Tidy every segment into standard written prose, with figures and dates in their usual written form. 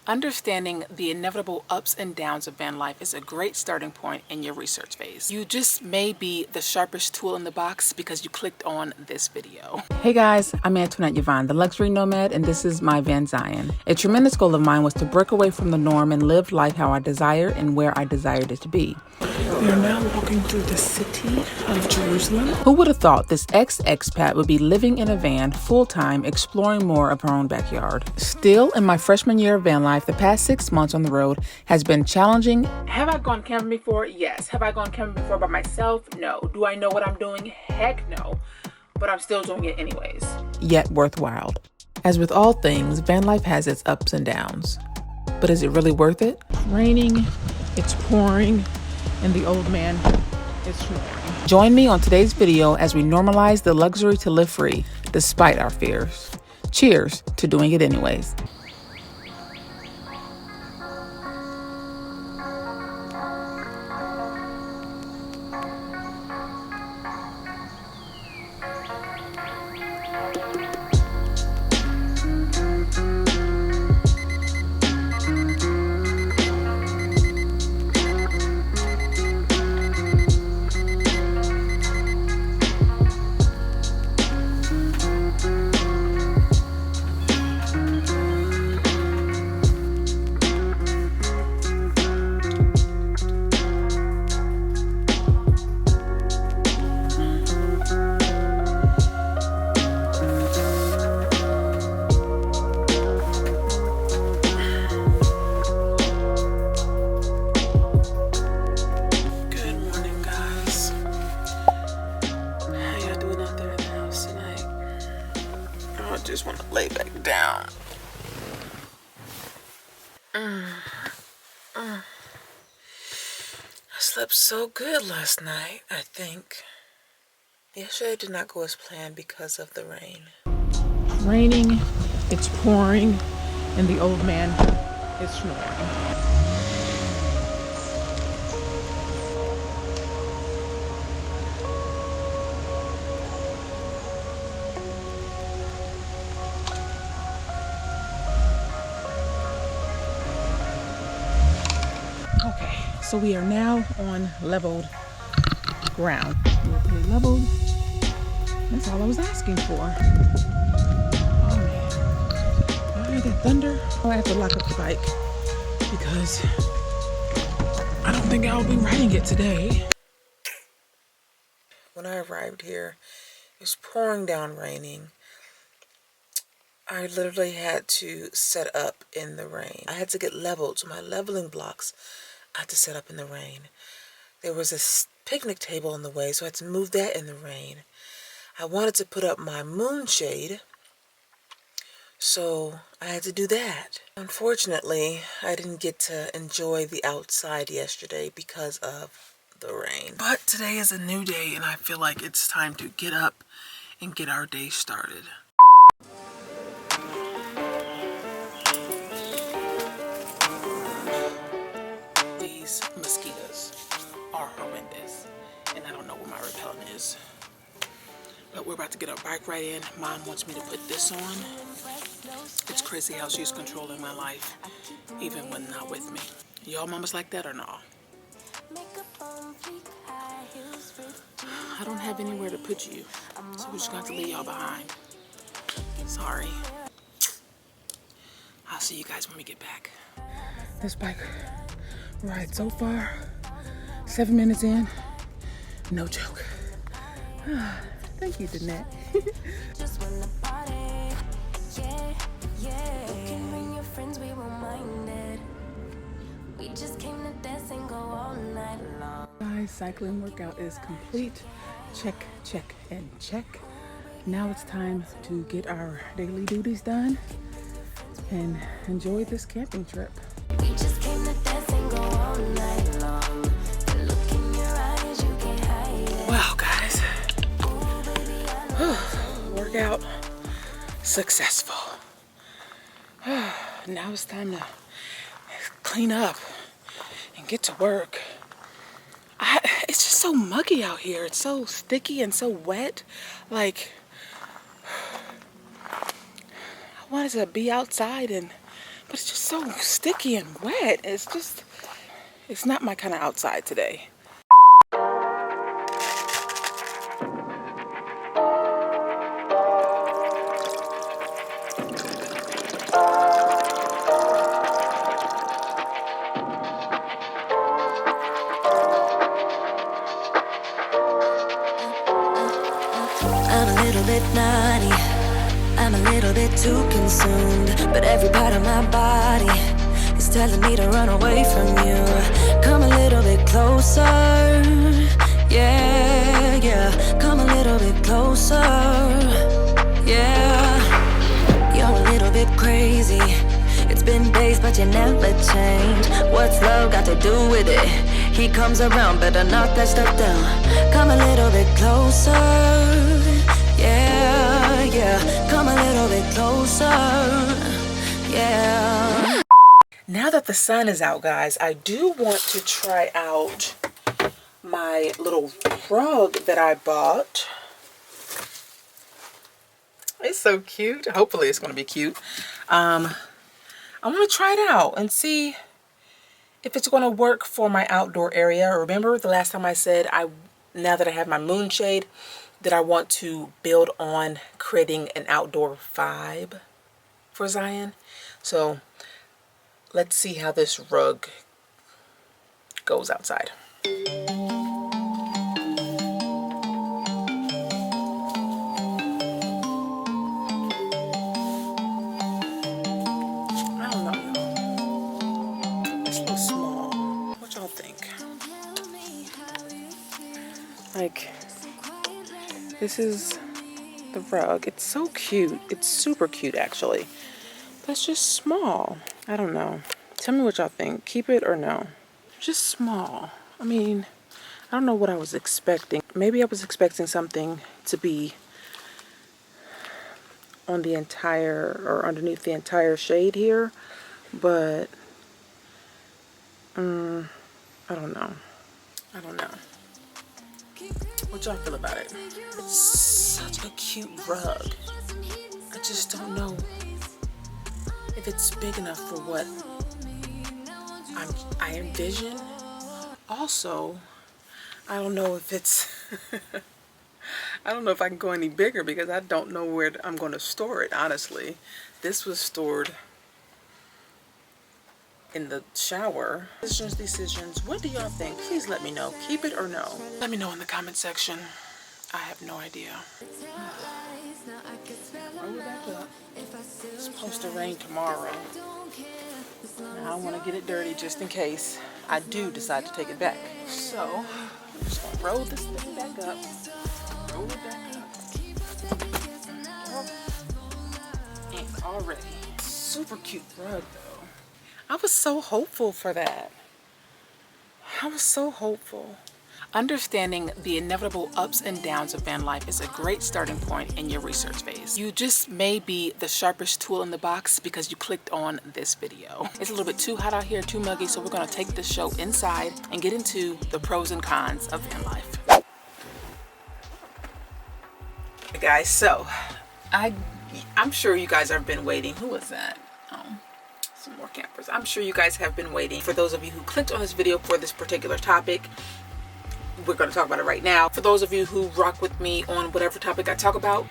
Understanding the inevitable ups and downs of van life is a great starting point in your research phase. You just may be the sharpest tool in the box because you clicked on this video. Hey guys, I'm Antoinette Yvonne, the luxury nomad, and this is my Van Zion. A tremendous goal of mine was to break away from the norm and live life how I desire and where I desired it to be. We are now walking through the city of Jerusalem. Who would have thought this ex-expat would be living in a van full-time, exploring more of her own backyard? Still, in my freshman year of van life, the past 6 months on the road has been challenging. Have I gone camping before? Yes. Have I gone camping before by myself? No. Do I know what I'm doing? Heck no. But I'm still doing it anyways. Yet worthwhile. As with all things, van life has its ups and downs. But is it really worth it? Raining, it's pouring, and the old man is snoring. Join me on today's video as we normalize the luxury to live free, despite our fears. Cheers to doing it anyways. Just want to lay back down. I slept so good last night, I think. Yesterday did not go as planned because of the rain. Raining, it's pouring, and the old man is snoring. Okay, so we are now on leveled ground. We're pretty leveled. That's all I was asking for. Oh man, I hear that thunder. Oh, I have to lock up the bike because I don't think I'll be riding it today. When I arrived here, it was pouring down raining. I literally had to set up in the rain. I had to get leveled, so my leveling blocks I had to set up in the rain. There was a picnic table in the way, so I had to move that in the rain. I wanted to put up my moonshade, so I had to do that. Unfortunately, I didn't get to enjoy the outside yesterday because of the rain. But today is a new day, and I feel like it's time to get up and get our day started. These mosquitoes are horrendous, and I don't know where my repellent is. But we're about to get our bike right in. Mom wants me to put this on. It's crazy how she's controlling my life, even when not with me. Y'all mamas like that or no? I don't have anywhere to put you, so we're just going to have to leave y'all behind. Sorry. I'll see you guys when we get back. This bike ride so far, 7 minutes in, no joke. Thank you, Antoinette. Just when the party, yeah. You can bring your friends, we won't mind it. We just came to dance and go all night long. Guys, cycling workout is complete. Check, check, and check. Now it's time to get our daily duties done and enjoy this camping trip. We just came to dance and go all night long. The look in your eyes, you can't hide it. Wow, guys. Workout successful. Now it's time to clean up and get to work. It's just so muggy out here. It's so sticky and so wet. Like, I wanted to be outside and but it's just so sticky and wet. It's not my kind of outside today. I'm a little bit naughty, I'm a little bit too consumed, but every part of my body is telling me to run away from you. Come a little bit closer, yeah, yeah. Come a little bit closer, yeah. You're a little bit crazy. It's been days, but you never change. What's love got to do with it? He comes around, better knock that stuff down. Come a little bit closer, yeah, yeah. Come a little bit closer, yeah. Now that the sun is out, guys, I do want to try out my little rug that I bought. It's so cute. Hopefully it's going to be cute. I want to try it out and see if it's going to work for my outdoor area. Remember the last time I said now that I have my moonshade, that I want to build on creating an outdoor vibe for Zion. So let's see how this rug goes outside. Like, this is the rug. It's so cute. It's super cute, actually. But it's just small. I don't know. Tell me what y'all think. Keep it or no? Just small. I mean, I don't know what I was expecting. Maybe I was expecting something to be on the entire, or underneath the entire shade here. But, I don't know. I don't know. What y'all feel about it? It's such a cute rug. I just don't know if it's big enough for what I envision. Also, I don't know if it's I don't know if I can go any bigger because I don't know where I'm going to store it, honestly. This was stored in the shower. Decisions. What do y'all think? Please let me know. Keep it or no? Let me know in the comment section. I have no idea. Roll it back up. It's supposed to rain tomorrow. Now, I don't want to get it dirty just in case I do decide to take it back. So, I'm just going to roll this thing back up. Roll it back up. And already, super cute rug though. I was so hopeful for that. I was so hopeful. Understanding the inevitable ups and downs of van life is a great starting point in your research phase. You just may be the sharpest tool in the box because you clicked on this video. It's a little bit too hot out here, too muggy, so we're gonna take this show inside and get into the pros and cons of van life. Hey guys, so I'm sure you guys have been waiting. Who was that? Some more campers. I'm sure you guys have been waiting. For those of you who clicked on this video for this particular topic, we're going to talk about it right now. For those of you who rock with me on whatever topic I talk about,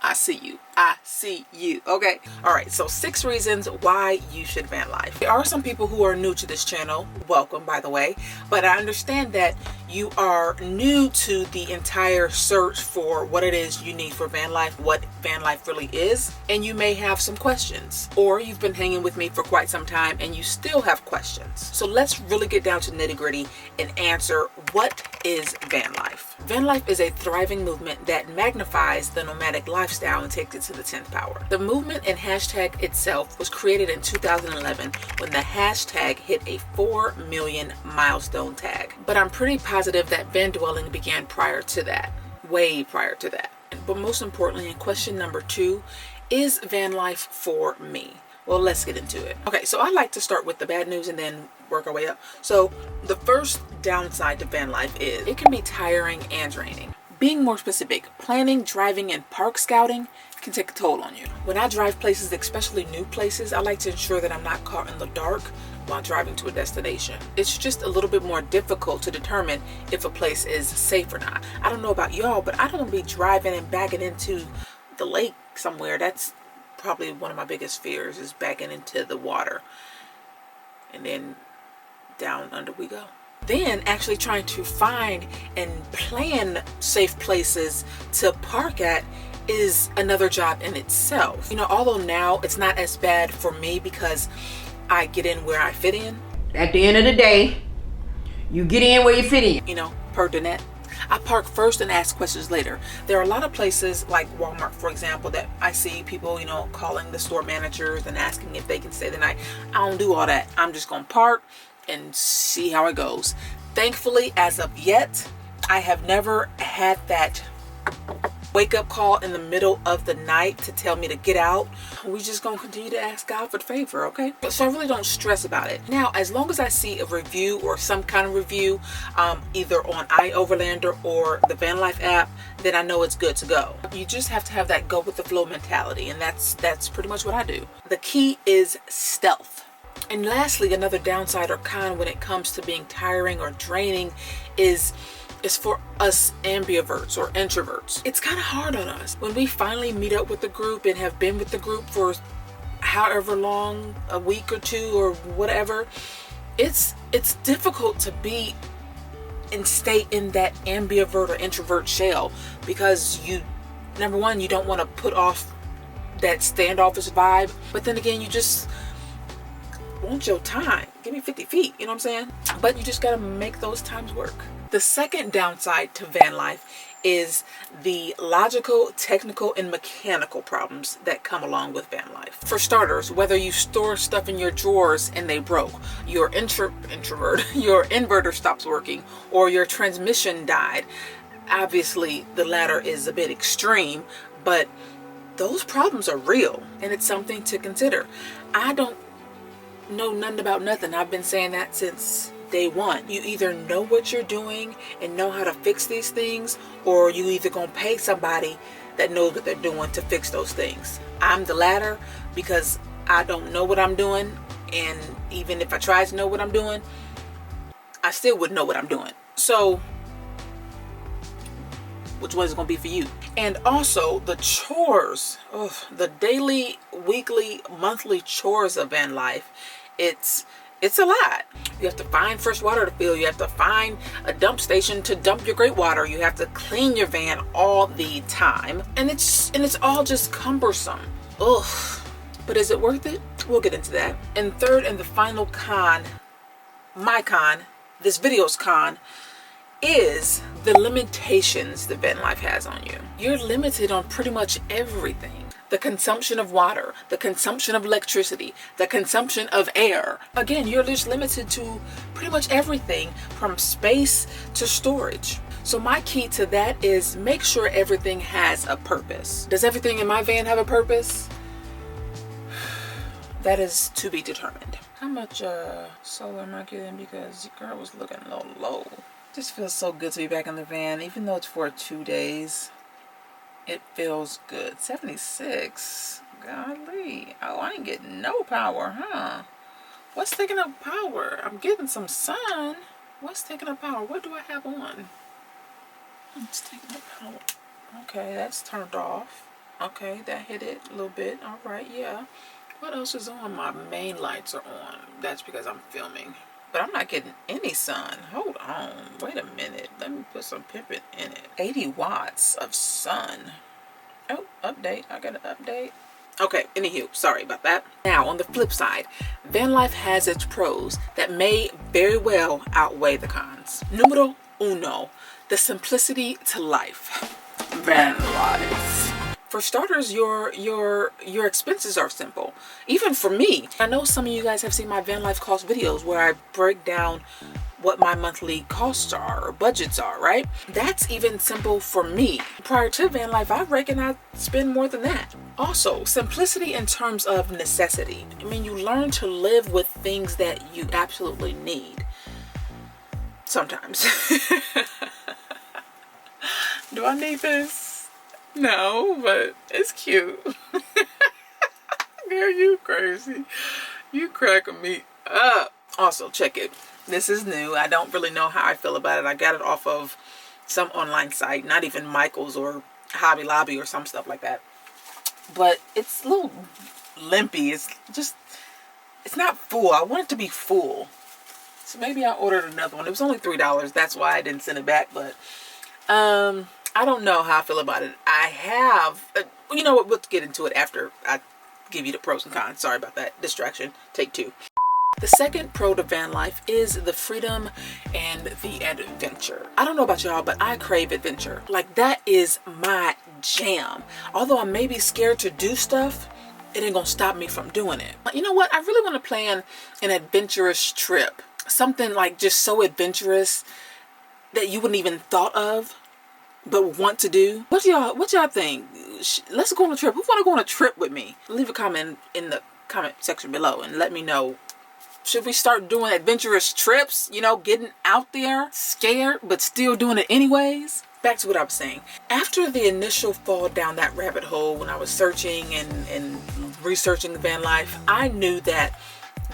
I see you. I see you. Okay. All right. So 6 reasons why you should van life. There are some people who are new to this channel. Welcome, by the way. But I understand that you are new to the entire search for what it is you need for van life, what van life really is, and you may have some questions. Or you've been hanging with me for quite some time and you still have questions. So let's really get down to nitty-gritty and answer, what is van life? Van life is a thriving movement that magnifies the nomadic lifestyle and takes it to the 10th power. The movement and hashtag itself was created in 2011 when the hashtag hit a 4 million milestone tag. But I'm pretty positive that van dwelling began prior to that, way prior to that. But most importantly, in question number 2, is van life for me? Well, let's get into it. Okay, so I like to start with the bad news and then work our way up. So the first downside to van life is it can be tiring and draining. Being more specific, planning, driving, and park scouting can take a toll on you. When I drive places, especially new places, I like to ensure that I'm not caught in the dark while driving to a destination. It's just a little bit more difficult to determine if a place is safe or not. I don't know about y'all, but I don't want to be driving and backing into the lake somewhere. That's probably one of my biggest fears, is backing into the water. And then down under we go. Then actually trying to find and plan safe places to park at is another job in itself. You know, although now it's not as bad for me because I get in where I fit in. At the end of the day, you get in where you fit in. You know, per Antoinette. I park first and ask questions later. There are a lot of places like Walmart, for example, that I see people, you know, calling the store managers and asking if they can stay the night. I don't do all that. I'm just gonna park and see how it goes. Thankfully, as of yet, I have never had that wake-up call in the middle of the night to tell me to get out. We just gonna continue to ask God for favor, okay? So I really don't stress about it. Now, as long as I see a review or some kind of review, either on iOverlander or the Van Life app, then I know it's good to go. You just have to have that go with the flow mentality, and that's pretty much what I do. The key is stealth. And lastly, another downside or con when it comes to being tiring or draining is for us ambiverts or introverts. It's kind of hard on us. When we finally meet up with the group and have been with the group for however long, a week or two or whatever, it's difficult to be and stay in that ambivert or introvert shell, because you, number one, you don't want to put off that standoffish vibe, but then again, you just want your time. Give me 50 feet, you know what I'm saying? But you just gotta make those times work. The second downside to van life is the logical, technical, and mechanical problems that come along with van life. For starters, whether you store stuff in your drawers and they broke, your introvert, your inverter stops working, or your transmission died. Obviously, the latter is a bit extreme, but those problems are real, and it's something to consider. I don't know nothing about nothing. I've been saying that since day one. You either know what you're doing and know how to fix these things, or you either gonna pay somebody that knows what they're doing to fix those things. I'm the latter, because I don't know what I'm doing, and even if I tried to know what I'm doing, I still wouldn't know what I'm doing. So which one is going to be for you? And also the chores, the daily, weekly, monthly chores of van life. It's a lot. You have to find fresh water to fill. You have to find a dump station to dump your great water. You have to clean your van all the time, and it's all just cumbersome. Ugh. But is it worth it? We'll get into that. And third and the final con, this video's con, is the limitations that van life has on you. You're limited on pretty much everything. The consumption of water, the consumption of electricity, the consumption of air. Again, you're just limited to pretty much everything from space to storage. So my key to that is make sure everything has a purpose. Does everything in my van have a purpose? That is to be determined. How much solar am I getting? Because the girl was looking a little low. Just feels so good to be back in the van, even though it's for 2 days. It feels good. 76. Golly. Oh, I ain't getting no power, huh? What's taking up power? I'm getting some sun. What's taking up power? What do I have on? It's taking up power. Okay, that's turned off. Okay, that hit it a little bit. All right, yeah. What else is on? My main lights are on. That's because I'm filming. But I'm not getting any sun. Hold on. Wait a minute. Let me put some pimping in it. 80 watts of sun. Oh, update. I got an update. Okay, anywho, sorry about that. Now, on the flip side, van life has its pros that may very well outweigh the cons. Numero uno, the simplicity to life. Van life. For starters, your expenses are simple. Even for me, I know some of you guys have seen my van life cost videos where I break down what my monthly costs are or budgets are, right? That's even simple for me. Prior to van life, I reckon I'd spend more than that. Also, simplicity in terms of necessity. I mean, you learn to live with things that you absolutely need. Sometimes. Do I need this? No, but it's cute. Girl, you crazy. You cracking me up. Also, check it. This is new. I don't really know how I feel about it. I got it off of some online site, not even Michael's or Hobby Lobby or some stuff like that. But it's a little limpy. It's just, it's not full. I want it to be full. So maybe I ordered another one. It was only $3. That's why I didn't send it back. But I don't know how I feel about it. I have, you know what, we'll get into it after I give you the pros and cons. Sorry about that distraction. Take two. The second pro to van life is the freedom and the adventure. I don't know about y'all, but I crave adventure. Like, that is my jam. Although I may be scared to do stuff, it ain't gonna stop me from doing it. But you know what? I really want to plan an adventurous trip. Something like just so adventurous that you wouldn't even thought of, but want to do. What y'all think? Let's go on a trip. Who want to go on a trip with me? Leave a comment in the comment section below and let me know. Should we start doing adventurous trips? You know, getting out there, scared, but still doing it anyways? Back to what I was saying. After the initial fall down that rabbit hole when I was searching and researching the van life, I knew that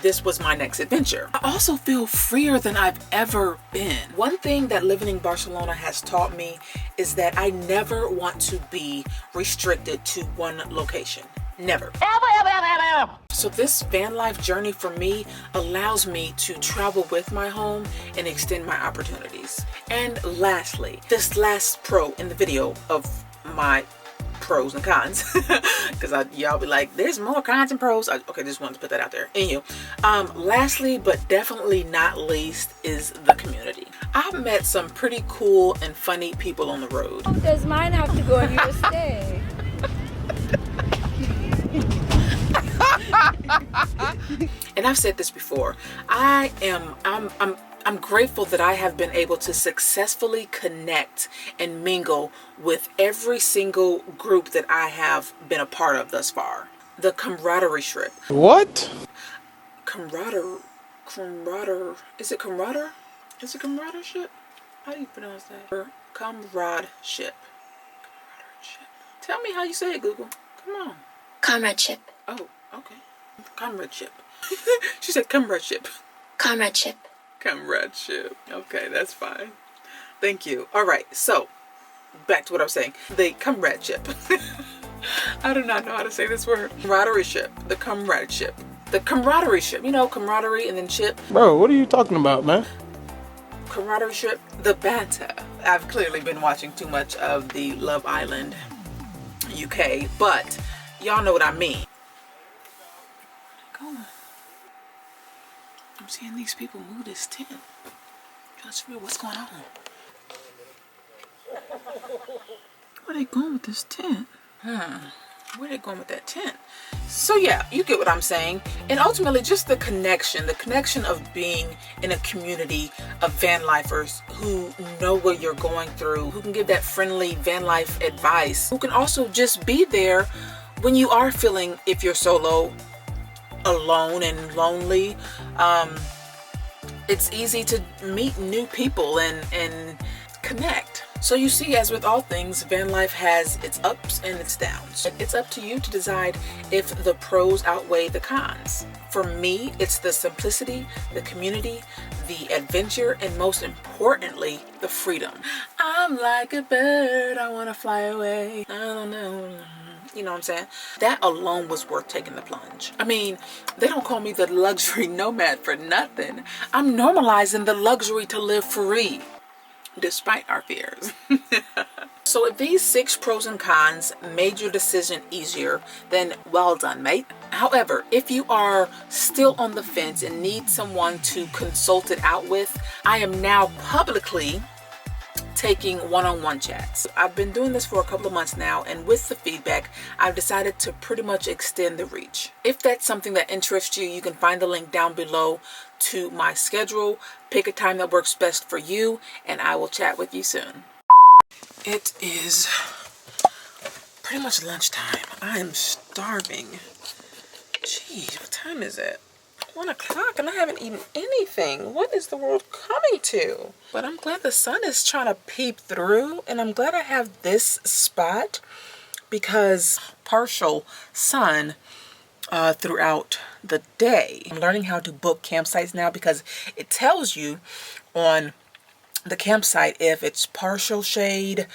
this was my next adventure. I also feel freer than I've ever been. One thing that living in Barcelona has taught me is that I never want to be restricted to one location. Never. Ever. So this van life journey for me allows me to travel with my home and extend my opportunities. And lastly, this last pro in the video of my pros and cons, because y'all be like, there's more cons and pros. Okay, just wanted to put that out there. Anywho, lastly but definitely not least is the community. I've met some pretty cool and funny people on the road. Does mine have to go and you stay? And I've said this before. I'm grateful that I have been able to successfully connect and mingle with every single group that I have been a part of thus far. The camaraderie trip. What? Camaraderie. Is it camaraderie? Is it camaraderie? How do you pronounce that? Comradeship. Tell me how you say it, Google. Come on. Comradeship. Oh, okay. Comradeship. She said comradeship. Comradeship. Comradeship. Okay, that's fine. Thank you. All right, so back to what I was saying. The comradeship. I do not know how to say this word. Camaraderie-ship. The comradeship. The camaraderie-ship. You know, camaraderie and then ship. Bro, what are you talking about, man? Camaraderie-ship. The banter. I've clearly been watching too much of the Love Island UK, but y'all know what I mean. I'm seeing these people move this tent. Let's figure what's going on. Where they going with this tent? Where they going with that tent? So yeah, you get what I'm saying. And ultimately just the connection of being in a community of van lifers who know what you're going through, who can give that friendly van life advice, who can also just be there when you are feeling, if you're solo, alone and lonely. It's easy to meet new people and connect. So you see, as with all things, van life has its ups and its downs. It's up to you to decide if the pros outweigh the cons. For me, it's the simplicity, the community, the adventure, and most importantly, the freedom. I'm like a bird, I want to fly away. I don't know. You know what I'm saying? That alone was worth taking the plunge. I mean, they don't call me the luxury nomad for nothing. I'm normalizing the luxury to live free, despite our fears. So if these 6 pros and cons made your decision easier, then well done, mate. However, if you are still on the fence and need someone to consult it out with, I am now publicly taking one-on-one chats. I've been doing this for a couple of months now, and with the feedback, I've decided to pretty much extend the reach. If that's something that interests you, you can find the link down below to my schedule. Pick a time that works best for you, and I will chat with you soon. It is pretty much lunchtime. I am starving. Gee, what time is it? 1 o'clock and I haven't eaten anything. What is the world coming to? But I'm glad the sun is trying to peep through, and I'm glad I have this spot because partial sun throughout the day. I'm learning how to book campsites now because it tells you on the campsite if it's partial shade,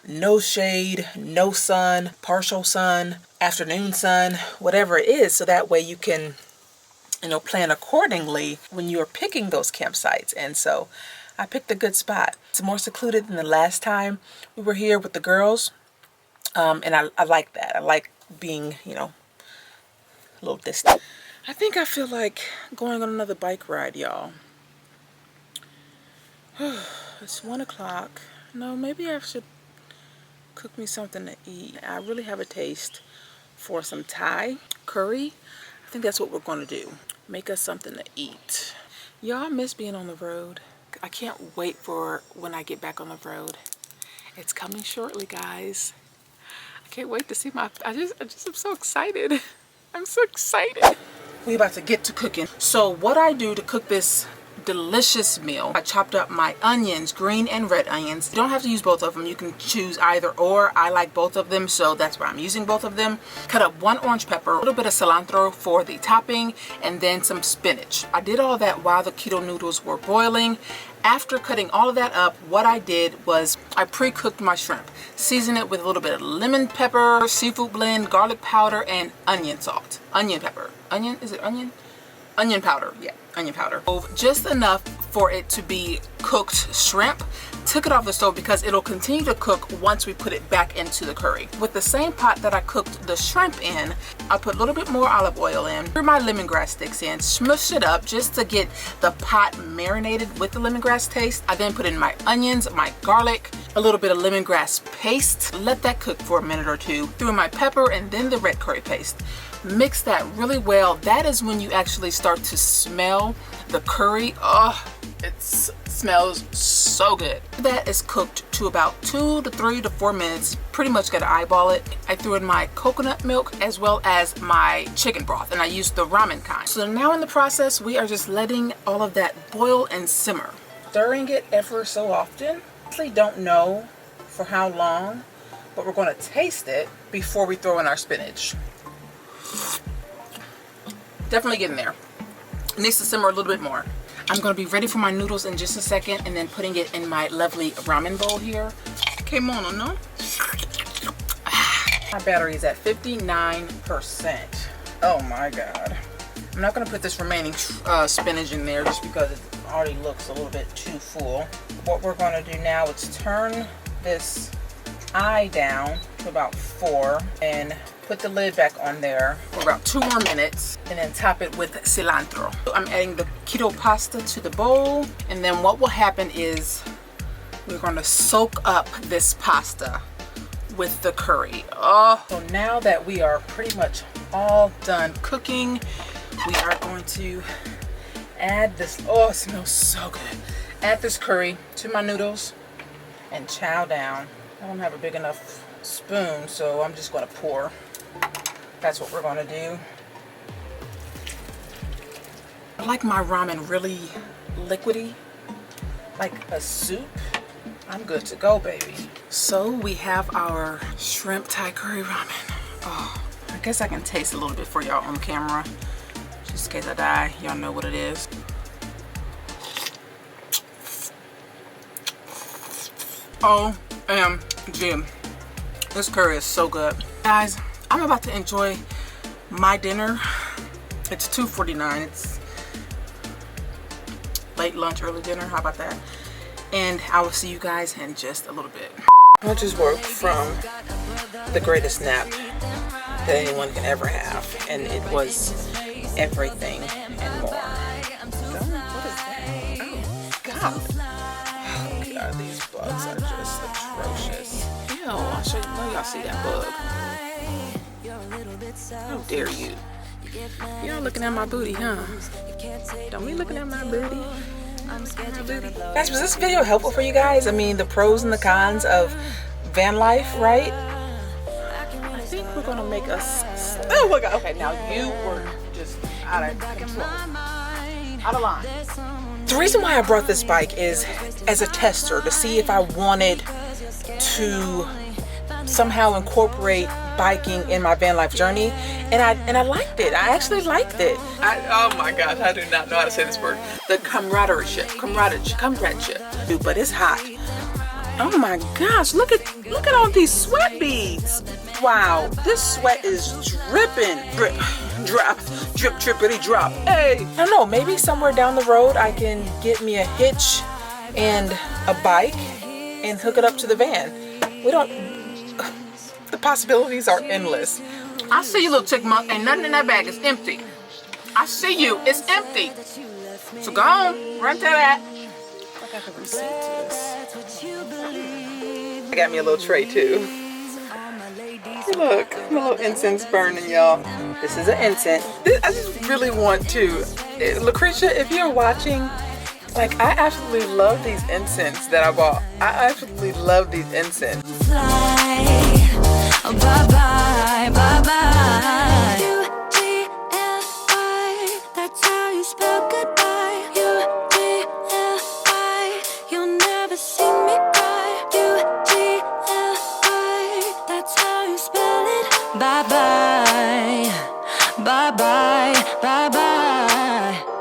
no shade, no sun, partial sun, afternoon sun, whatever it is, so that way you can, you know, plan accordingly when you're picking those campsites. And so I picked a good spot. It's more secluded than the last time we were here with the girls. And I like that. I like being, you know, a little distant. I think I feel like going on another bike ride, y'all. It's 1 o'clock. No, maybe I should cook me something to eat. I really have a taste for some Thai curry. I think that's what we're going to do. Make us something to eat. Y'all miss being on the road. I can't wait for when I get back on the road. It's coming shortly, guys. I can't wait to see my, I just am so excited. I'm so excited. We about to get to cooking. So what I do to cook this delicious meal, I chopped up my onions, green and red onions. You don't have to use both of them. You can choose either or. I like both of them, so that's why I'm using both of them. Cut up 1 orange pepper, a little bit of cilantro for the topping, and then some spinach. I did all that while the keto noodles were boiling. After cutting all of that up, what I did was I pre-cooked my shrimp. Season it with a little bit of lemon pepper, seafood blend, garlic powder, and onion salt. Onion pepper. Onion? Is it onion? Onion powder. Yeah, onion powder. Just enough for it to be cooked shrimp. Took it off the stove because it'll continue to cook once we put it back into the curry. With the same pot that I cooked the shrimp in, I put a little bit more olive oil in, threw my lemongrass sticks in, smushed it up just to get the pot marinated with the lemongrass taste. I then put in my onions, my garlic, a little bit of lemongrass paste, let that cook for a minute or two, threw in my pepper and then the red curry paste. Mix that really well. That is when you actually start to smell the curry. Oh, it smells so good. That is cooked to about 2 to 3 to 4 minutes. Pretty much gotta eyeball it. I threw in my coconut milk as well as my chicken broth, and I used the ramen kind. So now in the process, we are just letting all of that boil and simmer. Stirring it ever so often. I actually don't know for how long, but we're gonna taste it before we throw in our spinach. Definitely getting there. It needs to simmer a little bit more. I'm going to be ready for my noodles in just a second and then putting it in my lovely ramen bowl here. Come on, no? My battery is at 59%. Oh my God. I'm not going to put this remaining spinach in there just because it already looks a little bit too full. What we're going to do now is turn this eye down to about 4 and put the lid back on there for about 2 more minutes and then top it with cilantro. I'm adding the keto pasta to the bowl, and then what will happen is we're going to soak up this pasta with the curry. Oh, so now that we are pretty much all done cooking, we are going to add this. Oh, it smells so good. Add this curry to my noodles and chow down. I don't have a big enough spoon, so I'm just going to pour. That's what we're going to do. I like my ramen really liquidy, like a soup. I'm good to go, baby. So we have our shrimp Thai curry ramen. Oh, I guess I can taste a little bit for y'all on camera, just in case I die. Y'all know what it is. OMG, this curry is so good. Guys, I'm about to enjoy my dinner. It's 2:49. It's late lunch, early dinner. How about that? And I will see you guys in just a little bit. I just woke from the greatest nap that anyone can ever have, and it was everything and more. What is that? Oh God! Oh God, these bugs are just atrocious. Ew! I should know y'all see that bug. How dare you? Y'all looking at my booty, huh? Don't be looking at my booty. Guys, was this video helpful for you guys? I mean, the pros and the cons of van life, right? I think we're gonna make us. Oh my God! Okay, now you were just out of control, out of line. The reason why I brought this bike is as a tester to see if I wanted to somehow incorporate biking in my van life journey, and I liked it. I actually liked it. Oh my gosh, I do not know how to say this word. The comradeship. But it's hot. Oh my gosh, look at all these sweat beads. Wow, this sweat is dripping. Drip, drop, drip, drippity drop. Hey, I don't know, maybe somewhere down the road I can get me a hitch and a bike and hook it up to the van. The possibilities are endless. I see you, little chickmunk. Ain't nothing in that bag. It's empty. I see you. It's empty. So go on, run to that. I got the receipt to this. I got me a little tray too. Look, my little incense burning, y'all. This is an incense. I just really want to. Lucretia, if you're watching, like, I absolutely love these incense that I bought. I absolutely love these incense. Bye bye, bye bye. U-G-L-I, that's how you spell goodbye. U-G-L-I, you'll never see me cry. U-G-L-I, that's how you spell it. Bye bye, bye bye, bye bye.